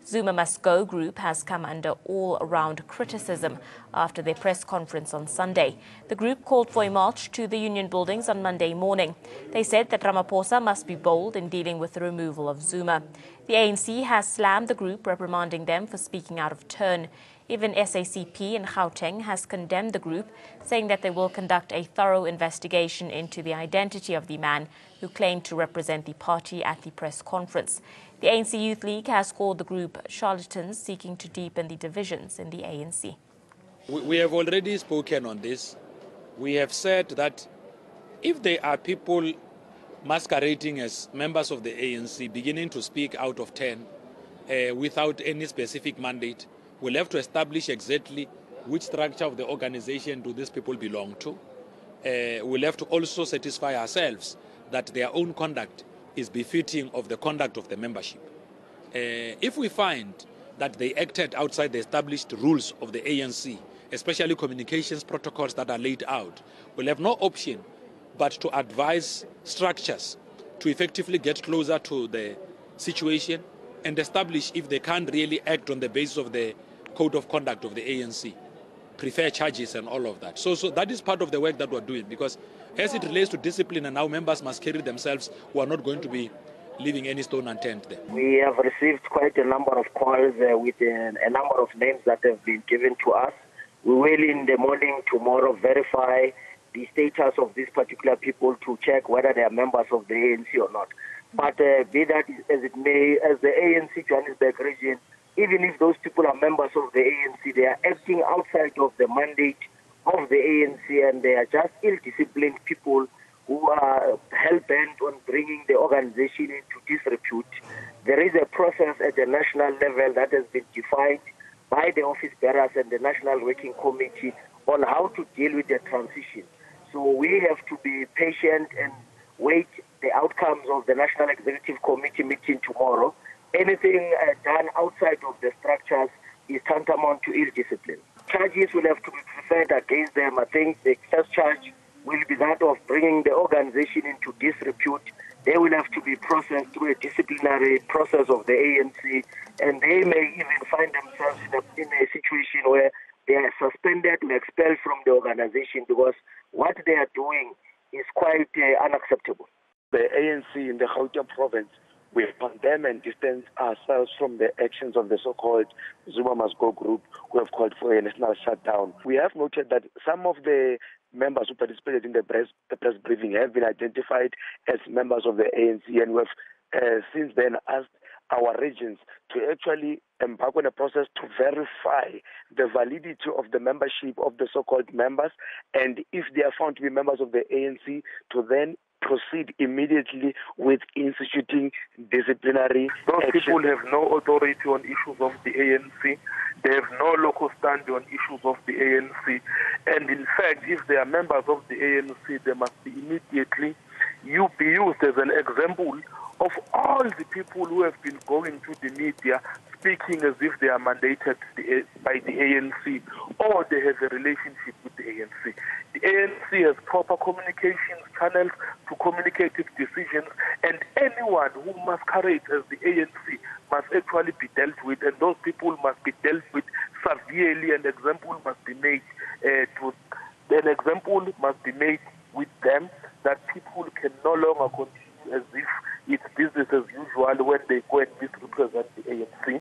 Zuma Must Go group has come under all-round criticism after their press conference on Sunday. The group called for a march to the Union buildings on Monday morning. They said that Ramaphosa must be bold in dealing with the removal of Zuma. The ANC has slammed the group, reprimanding them for speaking out of turn. Even SACP in Gauteng has condemned the group, saying that they will conduct a thorough investigation into the identity of the man who claimed to represent the party at the press conference. The ANC Youth League has called the group charlatans seeking to deepen the divisions in the ANC. We have already spoken on this. We have said that if there are people masquerading as members of the ANC beginning to speak out of turn without any specific mandate, we'll have to establish exactly which structure of the organization do these people belong to. We'll have to also satisfy ourselves that their own conduct is befitting of the conduct of the membership. If we find that they acted outside the established rules of the ANC, especially communications protocols that are laid out, we'll have no option but to advise structures to effectively get closer to the situation and establish if they can't really act on the basis of the code of conduct of the ANC, prefer charges and all of that. So that is part of the work that we're doing, because as it relates to discipline and how members must carry themselves, we are not going to be leaving any stone unturned there. We have received quite a number of calls with a number of names that have been given to us. We will in the morning tomorrow verify the status of these particular people to check whether they are members of the ANC or not. But be that as it may, as the ANC Johannesburg region, even if those people are members of the ANC, they are acting outside of the mandate of the ANC, and they are just ill-disciplined people who are hell-bent on bringing the organization into disrepute. There is a process at the national level that has been defined by the office bearers and the National Working Committee on how to deal with the transition. So we have to be patient and wait the outcomes of the National Executive Committee meeting tomorrow. Anything done outside of the structures is tantamount to ill-discipline. Charges will have to be preferred against them. I think the first charge will be that of bringing the organization into disrepute. They will have to be processed through a disciplinary process of the ANC, and they may even find themselves in a situation where they are suspended or expelled from the organization, because what they are doing is quite unacceptable. The ANC in the Gauteng province, we condemn and distance ourselves from the actions of the so-called Zuma Must Go group, who have called for a national shutdown. We have noted that some of the members who participated in the press briefing have been identified as members of the ANC, and we have since then asked our regions to actually embark on a process to verify the validity of the membership of the so-called members, and if they are found to be members of the ANC, to then proceed immediately with instituting disciplinary Those action. people have no authority on issues of the ANC. They have no local stand on issues of the ANC. And in fact, if they are members of the ANC, they must be immediately be used as an example of all the people who have been going to the media speaking as if they are mandated by the ANC or they have a relationship with the ANC. The ANC has proper communications channels to communicate its decisions, and anyone who masquerades as the ANC must actually be dealt with, and those people must be dealt with severely. An example must be made with them, that people can no longer continue as if it's business as usual when they go and misrepresent the ANC.